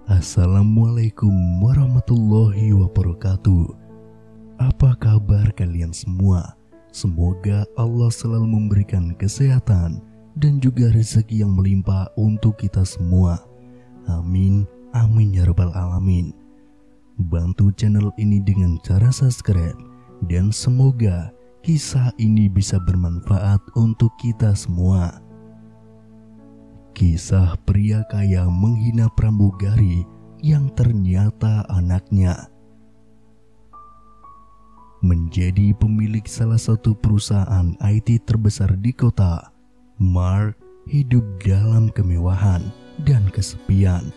Assalamualaikum warahmatullahi wabarakatuh. Apa kabar kalian semua? Semoga Allah selalu memberikan kesehatan dan juga rezeki yang melimpah untuk kita semua. Amin, amin ya rabbal alamin. Bantu channel ini dengan cara subscribe dan semoga kisah ini bisa bermanfaat untuk kita semua. Kisah pria kaya menghina pramugari yang ternyata anaknya. Menjadi pemilik salah satu perusahaan IT terbesar di kota, Mark hidup dalam kemewahan dan kesepian.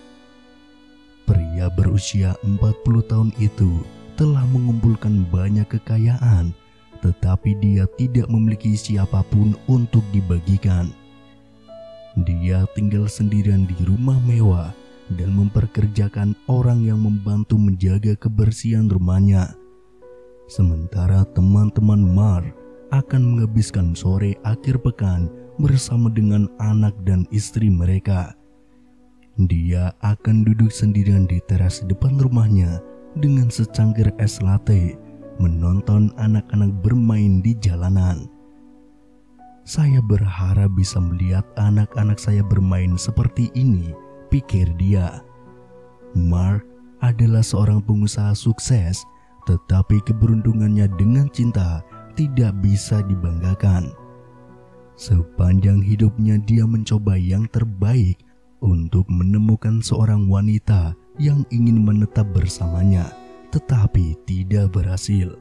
Pria berusia 40 tahun itu telah mengumpulkan banyak kekayaan, tetapi dia tidak memiliki siapapun untuk dibagikan. Dia tinggal sendirian di rumah mewah dan memperkerjakan orang yang membantu menjaga kebersihan rumahnya. Sementara teman-teman Mark akan menghabiskan sore akhir pekan bersama dengan anak dan istri mereka. Dia akan duduk sendirian di teras depan rumahnya dengan secangkir es latte, menonton anak-anak bermain di jalanan. Saya berharap bisa melihat anak-anak saya bermain seperti ini, pikir dia. Mark adalah seorang pengusaha sukses, tetapi keberuntungannya dengan cinta tidak bisa dibanggakan. Sepanjang hidupnya dia mencoba yang terbaik untuk menemukan seorang wanita yang ingin menetap bersamanya, tetapi tidak berhasil.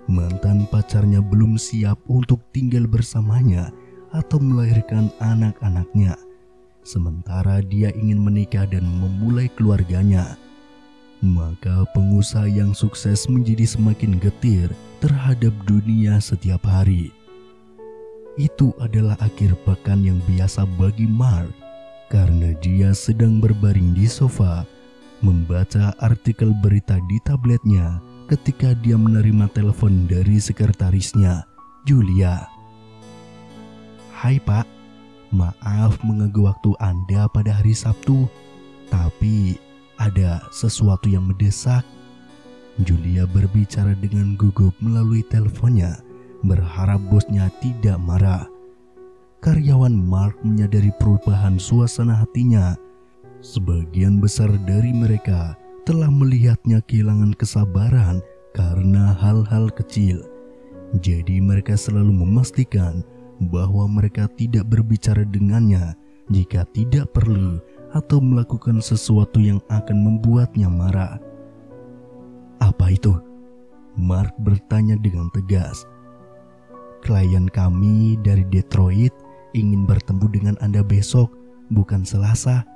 Mantan pacarnya belum siap untuk tinggal bersamanya atau melahirkan anak-anaknya. Sementara dia ingin menikah dan memulai keluarganya. Maka pengusaha yang sukses menjadi semakin getir terhadap dunia setiap hari. Itu adalah akhir pekan yang biasa bagi Mark, karena dia sedang berbaring di sofa, membaca artikel berita di tabletnya ketika dia menerima telepon dari sekretarisnya, Julia. "Hai Pak, maaf mengganggu waktu Anda pada hari Sabtu, tapi ada sesuatu yang mendesak." Julia berbicara dengan gugup melalui teleponnya, berharap bosnya tidak marah. Karyawan Mark menyadari perubahan suasana hatinya. Sebagian besar dari mereka telah melihatnya kehilangan kesabaran karena hal-hal kecil. Jadi mereka selalu memastikan bahwa mereka tidak berbicara dengannya jika tidak perlu atau melakukan sesuatu yang akan membuatnya marah. "Apa itu?" Mark bertanya dengan tegas. "Klien kami dari Detroit ingin bertemu dengan Anda besok, bukan Selasa.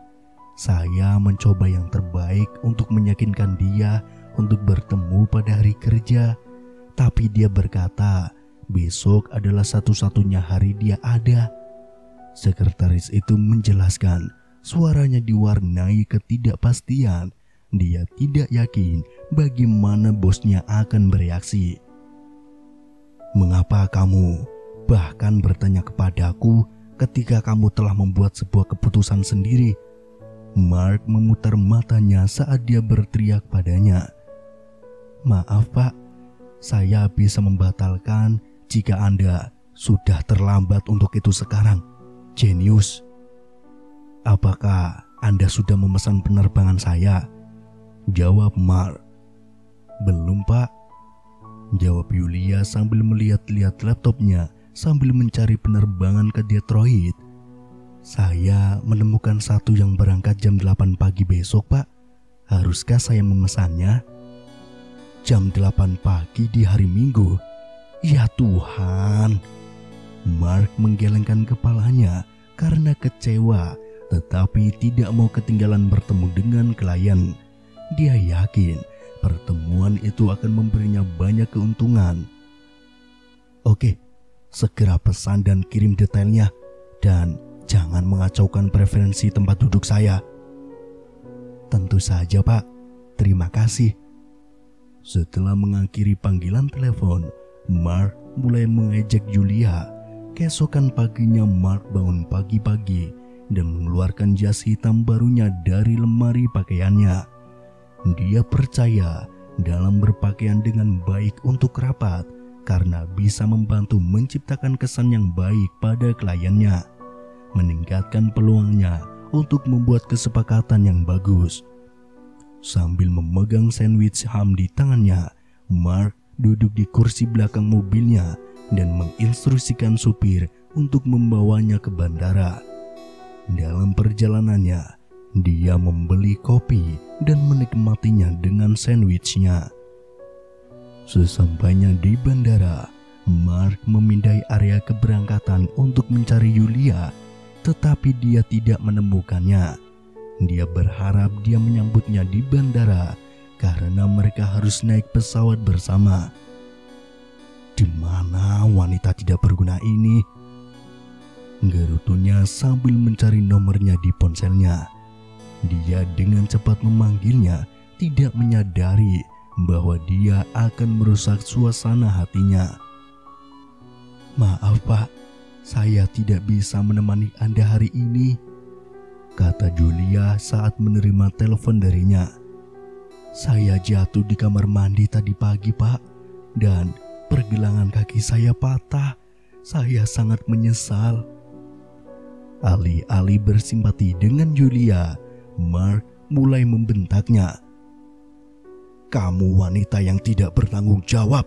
Saya mencoba yang terbaik untuk meyakinkan dia untuk bertemu pada hari kerja, tapi dia berkata besok adalah satu-satunya hari dia ada." Sekretaris itu menjelaskan, suaranya diwarnai ketidakpastian. Dia tidak yakin bagaimana bosnya akan bereaksi. "Mengapa kamu bahkan bertanya kepadaku ketika kamu telah membuat sebuah keputusan sendiri?" Mark memutar matanya saat dia berteriak padanya. "Maaf Pak, saya bisa membatalkan jika Anda sudah terlambat untuk itu sekarang. Jenius." "Apakah Anda sudah memesan penerbangan saya?" jawab Mark. "Belum Pak," jawab Julia sambil melihat-lihat laptopnya sambil mencari penerbangan ke Detroit. "Saya menemukan satu yang berangkat jam 8 pagi besok Pak. Haruskah saya memesannya?" "Jam 8 pagi di hari Minggu? Ya Tuhan!" Mark menggelengkan kepalanya karena kecewa, tetapi tidak mau ketinggalan bertemu dengan klien. Dia yakin pertemuan itu akan memberinya banyak keuntungan. "Oke, segera pesan dan kirim detailnya, dan jangan mengacaukan preferensi tempat duduk saya." "Tentu saja Pak, terima kasih." Setelah mengakhiri panggilan telepon, Mark mulai mengejek Julia. Keesokan paginya Mark bangun pagi-pagi dan mengeluarkan jas hitam barunya dari lemari pakaiannya. Dia percaya dalam berpakaian dengan baik untuk rapat karena bisa membantu menciptakan kesan yang baik pada kliennya, meningkatkan peluangnya untuk membuat kesepakatan yang bagus. Sambil memegang sandwich ham di tangannya, Mark duduk di kursi belakang mobilnya dan menginstruksikan supir untuk membawanya ke bandara. Dalam perjalanannya, dia membeli kopi dan menikmatinya dengan sandwichnya. Sesampainya di bandara, Mark memindai area keberangkatan untuk mencari Yulia, tetapi dia tidak menemukannya. Dia berharap dia menyambutnya di bandara karena mereka harus naik pesawat bersama. Di mana wanita tidak berguna ini? Gerutunya sambil mencari nomornya di ponselnya. Dia dengan cepat memanggilnya, tidak menyadari bahwa dia akan merusak suasana hatinya. "Maaf Pak, saya tidak bisa menemani Anda hari ini," kata Julia saat menerima telepon darinya. "Saya jatuh di kamar mandi tadi pagi Pak, dan pergelangan kaki saya patah. Saya sangat menyesal." Alih-alih bersimpati dengan Julia, Mark mulai membentaknya. "Kamu wanita yang tidak bertanggung jawab.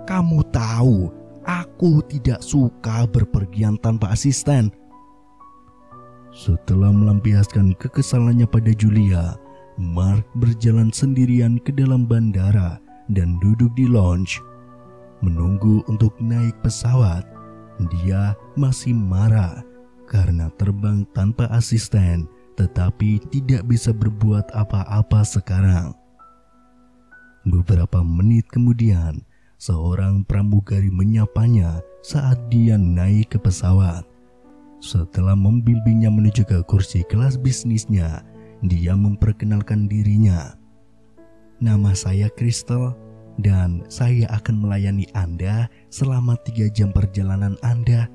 Kamu tahu aku tidak suka berpergian tanpa asisten." Setelah melampiaskan kekesalannya pada Julia, Mark berjalan sendirian ke dalam bandara dan duduk di lounge. Menunggu untuk naik pesawat, dia masih marah karena terbang tanpa asisten, tetapi tidak bisa berbuat apa-apa sekarang. Beberapa menit kemudian, seorang pramugari menyapanya saat dia naik ke pesawat. Setelah membimbingnya menuju ke kursi kelas bisnisnya, dia memperkenalkan dirinya. "Nama saya Crystal, dan saya akan melayani Anda selama 3 jam perjalanan Anda.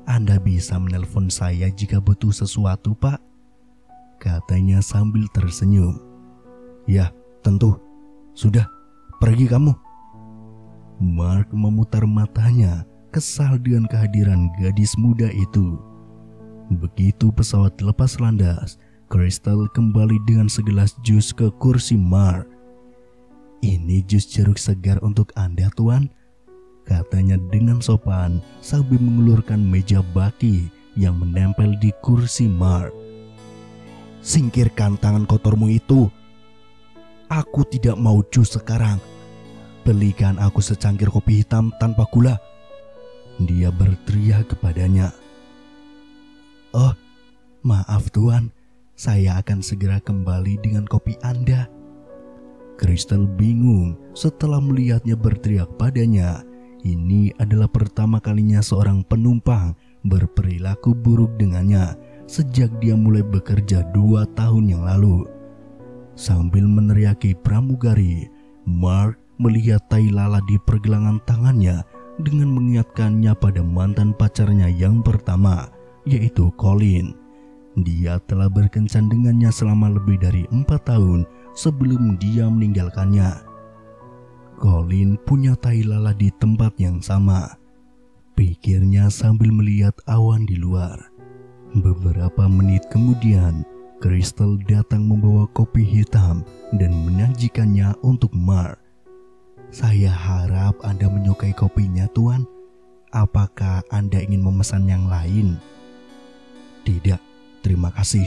Anda bisa menelpon saya jika butuh sesuatu, Pak," katanya sambil tersenyum. "Ya, tentu. Sudah, pergi kamu." Mark memutar matanya, kesal dengan kehadiran gadis muda itu. Begitu pesawat lepas landas, Crystal kembali dengan segelas jus ke kursi Mark. "Ini jus jeruk segar untuk Anda, Tuan," katanya dengan sopan sambil mengulurkan meja baki yang menempel di kursi Mark. "Singkirkan tangan kotormu itu. Aku tidak mau jus sekarang. Belikan aku secangkir kopi hitam tanpa gula," dia berteriak kepadanya. "Oh, maaf Tuan, saya akan segera kembali dengan kopi Anda." Crystal bingung setelah melihatnya berteriak padanya. Ini adalah pertama kalinya seorang penumpang berperilaku buruk dengannya sejak dia mulai bekerja 2 tahun yang lalu. Sambil meneriaki pramugari, Mark melihat tai lalat di pergelangan tangannya dengan mengingatkannya pada mantan pacarnya yang pertama, yaitu Colin. Dia telah berkencan dengannya selama lebih dari 4 tahun sebelum dia meninggalkannya. Colin punya tai lalat di tempat yang sama, pikirnya sambil melihat awan di luar. Beberapa menit kemudian, Crystal datang membawa kopi hitam dan menyajikannya untuk Mark. "Saya harap Anda menyukai kopinya, Tuan. Apakah Anda ingin memesan yang lain?" "Tidak, terima kasih,"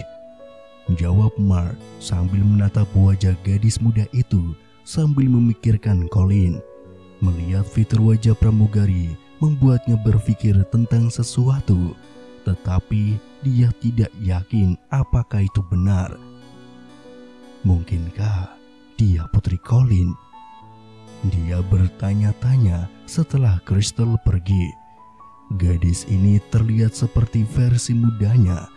jawab Mark sambil menatap wajah gadis muda itu sambil memikirkan Colin. Melihat fitur wajah pramugari membuatnya berpikir tentang sesuatu, tetapi dia tidak yakin apakah itu benar. Mungkinkah dia putri Colin? Dia bertanya-tanya setelah Crystal pergi. Gadis ini terlihat seperti versi mudanya.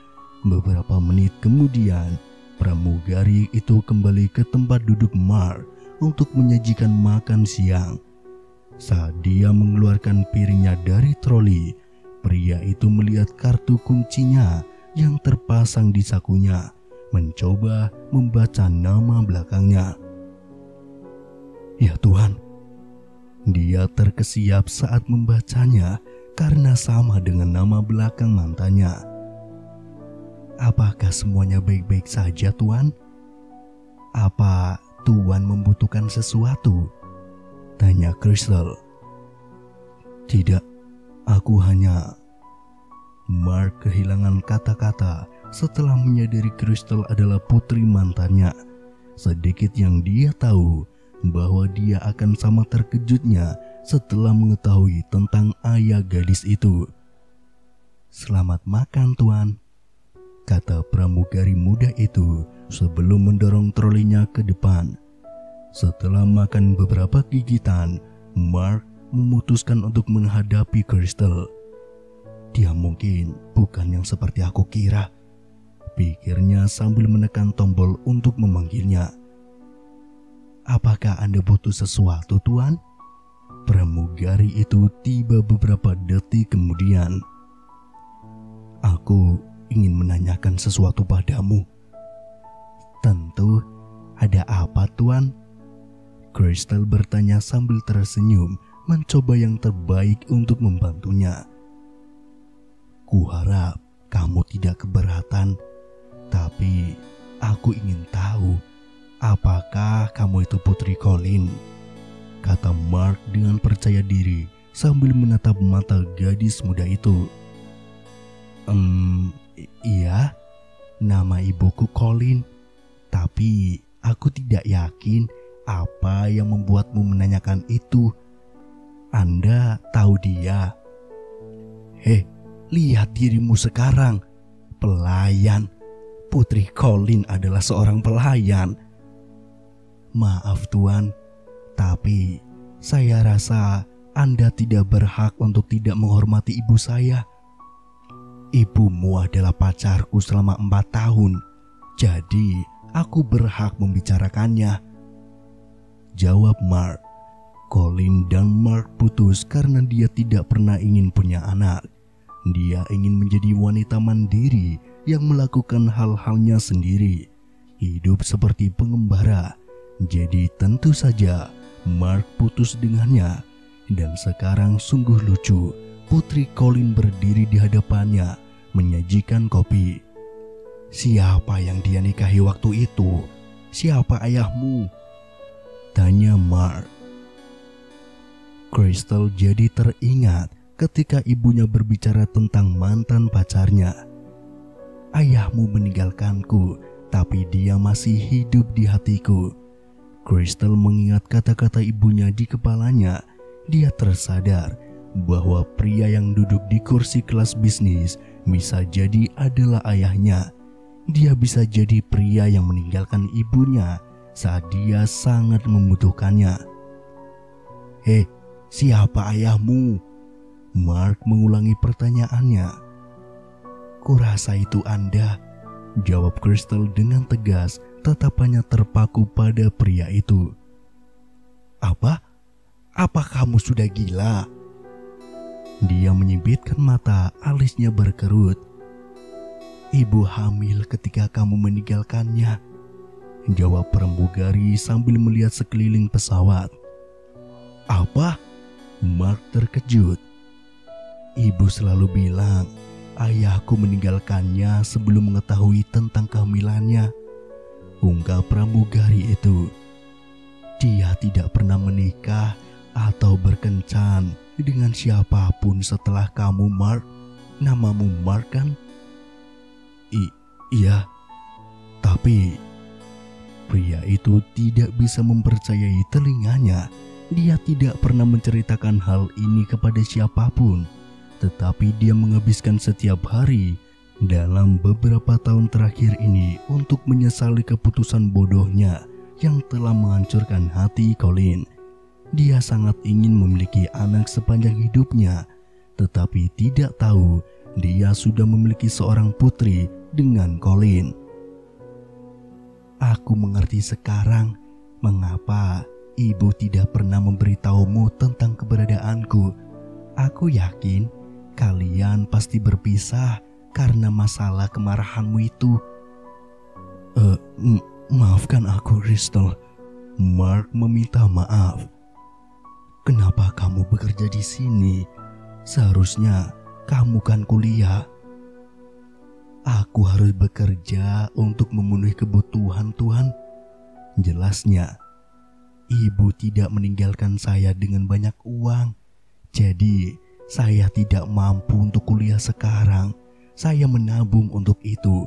Beberapa menit kemudian, pramugari itu kembali ke tempat duduk Mark untuk menyajikan makan siang. Saat dia mengeluarkan piringnya dari troli, pria itu melihat kartu kuncinya yang terpasang di sakunya, mencoba membaca nama belakangnya. Ya Tuhan, dia terkesiap saat membacanya karena sama dengan nama belakang mantannya. Apakah semuanya baik-baik saja, Tuan? Apa Tuan membutuhkan sesuatu? Tanya Crystal. Tidak, aku hanya... Mark kehilangan kata-kata setelah menyadari Crystal adalah putri mantannya. Sedikit yang dia tahu bahwa dia akan sama terkejutnya setelah mengetahui tentang ayah gadis itu. Selamat makan, Tuan, kata pramugari muda itu sebelum mendorong trolinya ke depan. Setelah makan beberapa gigitan, Mark memutuskan untuk menghadapi Crystal. Dia mungkin bukan yang seperti aku kira, pikirnya sambil menekan tombol untuk memanggilnya. Apakah Anda butuh sesuatu, Tuan? Pramugari itu tiba beberapa detik kemudian. Aku ingin menanyakan sesuatu padamu. Tentu, ada apa, Tuan? Crystal bertanya sambil tersenyum, mencoba yang terbaik untuk membantunya. Kuharap kamu tidak keberatan, tapi aku ingin tahu apakah kamu itu Putri Colin, kata Mark dengan percaya diri sambil menatap mata gadis muda itu. Iya, nama ibuku Colin, tapi aku tidak yakin apa yang membuatmu menanyakan itu. Anda tahu dia? Hei, lihat dirimu sekarang, pelayan. Putri Colin adalah seorang pelayan. Maaf Tuan, tapi saya rasa Anda tidak berhak untuk tidak menghormati ibu saya. Ibumu adalah pacarku selama 4 tahun, jadi aku berhak membicarakannya, jawab Mark. Colin dan Mark putus karena dia tidak pernah ingin punya anak. Dia ingin menjadi wanita mandiri yang melakukan hal-halnya sendiri, hidup seperti pengembara. Jadi tentu saja Mark putus dengannya. Dan sekarang sungguh lucu, Putri Colin berdiri di hadapannya menyajikan kopi. Siapa yang dia nikahi waktu itu? Siapa ayahmu? Tanya Mark. Crystal jadi teringat ketika ibunya berbicara tentang mantan pacarnya. Ayahmu meninggalkanku, tapi dia masih hidup di hatiku. Crystal mengingat kata-kata ibunya di kepalanya. Dia tersadar bahwa pria yang duduk di kursi kelas bisnis bisa jadi adalah ayahnya. Dia bisa jadi pria yang meninggalkan ibunya saat dia sangat membutuhkannya. Hei, siapa ayahmu? Mark mengulangi pertanyaannya. Kurasa itu Anda, jawab Crystal dengan tegas, tatapannya terpaku pada pria itu. Apa? Apa kamu sudah gila? Dia menyipitkan mata, alisnya berkerut. Ibu hamil ketika kamu meninggalkannya, jawab pramugari sambil melihat sekeliling pesawat. Apa? Mark terkejut. Ibu selalu bilang ayahku meninggalkannya sebelum mengetahui tentang kehamilannya, ungkap pramugari itu. Dia tidak pernah menikah atau berkencan dengan siapapun setelah kamu, Mark. Namamu Mark kan? Iya, tapi pria itu tidak bisa mempercayai telinganya. Dia tidak pernah menceritakan hal ini kepada siapapun, tetapi dia menghabiskan setiap hari dalam beberapa tahun terakhir ini untuk menyesali keputusan bodohnya yang telah menghancurkan hati Colin. Dia sangat ingin memiliki anak sepanjang hidupnya, tetapi tidak tahu dia sudah memiliki seorang putri dengan Colin. Aku mengerti sekarang mengapa ibu tidak pernah memberitahumu tentang keberadaanku. Aku yakin kalian pasti berpisah karena masalah kemarahanmu itu. Maafkan aku, Crystal. Mark meminta maaf. Kenapa kamu bekerja di sini? Seharusnya kamu kan kuliah. Aku harus bekerja untuk memenuhi kebutuhan Tuhan. Jelasnya, ibu tidak meninggalkan saya dengan banyak uang. Jadi, saya tidak mampu untuk kuliah sekarang. Saya menabung untuk itu.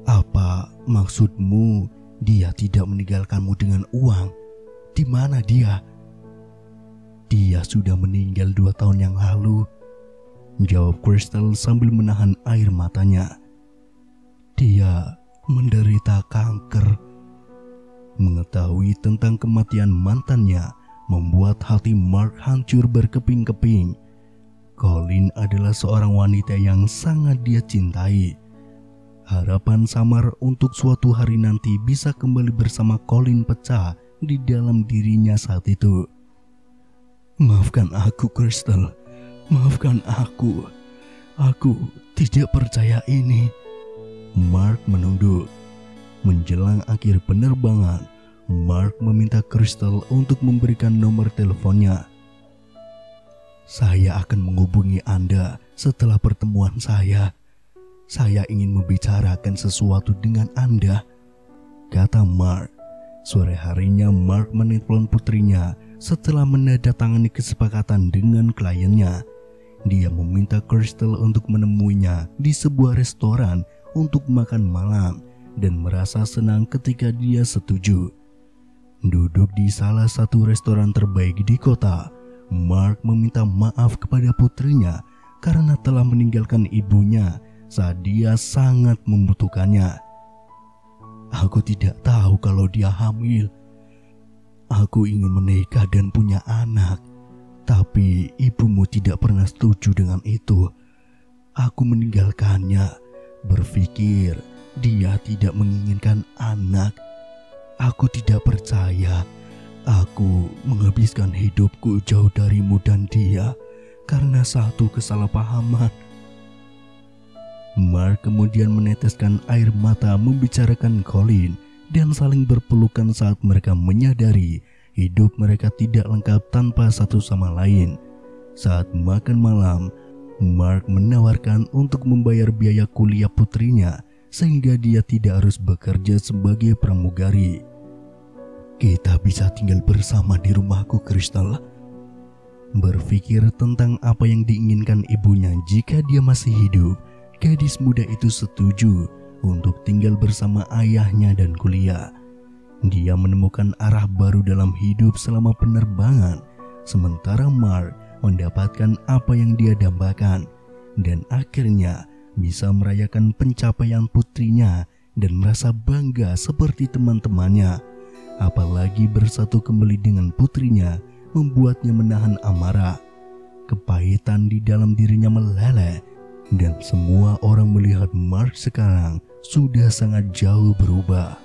Apa maksudmu dia tidak meninggalkanmu dengan uang? Di mana dia? Dia sudah meninggal 2 tahun yang lalu, jawab Crystal sambil menahan air matanya. Dia menderita kanker. Mengetahui tentang kematian mantannya membuat hati Mark hancur berkeping-keping. Colleen adalah seorang wanita yang sangat dia cintai. Harapan samar untuk suatu hari nanti bisa kembali bersama Colleen pecah di dalam dirinya saat itu. Maafkan aku, Crystal. Maafkan aku. Aku tidak percaya ini. Mark menunduk. Menjelang akhir penerbangan, Mark meminta Crystal untuk memberikan nomor teleponnya. Saya akan menghubungi Anda setelah pertemuan saya. Saya ingin membicarakan sesuatu dengan Anda, kata Mark. Sore harinya Mark menelpon putrinya setelah menandatangani kesepakatan dengan kliennya. Dia meminta Crystal untuk menemuinya di sebuah restoran untuk makan malam dan merasa senang ketika dia setuju. Duduk di salah satu restoran terbaik di kota, Mark meminta maaf kepada putrinya karena telah meninggalkan ibunya saat dia sangat membutuhkannya. Aku tidak tahu kalau dia hamil. Aku ingin menikah dan punya anak, tapi ibumu tidak pernah setuju dengan itu. Aku meninggalkannya, berpikir dia tidak menginginkan anak. Aku tidak percaya. Aku menghabiskan hidupku jauh darimu dan dia karena satu kesalahpahaman. Mark kemudian meneteskan air mata membicarakan Colleen dan saling berpelukan saat mereka menyadari hidup mereka tidak lengkap tanpa satu sama lain. Saat makan malam, Mark menawarkan untuk membayar biaya kuliah putrinya sehingga dia tidak harus bekerja sebagai pramugari. Kita bisa tinggal bersama di rumahku, Crystal. Berpikir tentang apa yang diinginkan ibunya jika dia masih hidup, gadis muda itu setuju untuk tinggal bersama ayahnya dan kuliah. Dia menemukan arah baru dalam hidup selama penerbangan, sementara Mark mendapatkan apa yang dia dambakan dan akhirnya bisa merayakan pencapaian putrinya dan merasa bangga seperti teman-temannya. Apalagi bersatu kembali dengan putrinya membuatnya menahan amarah. Kepahitan di dalam dirinya meleleh dan semua orang melihat Mark sekarang sudah sangat jauh berubah.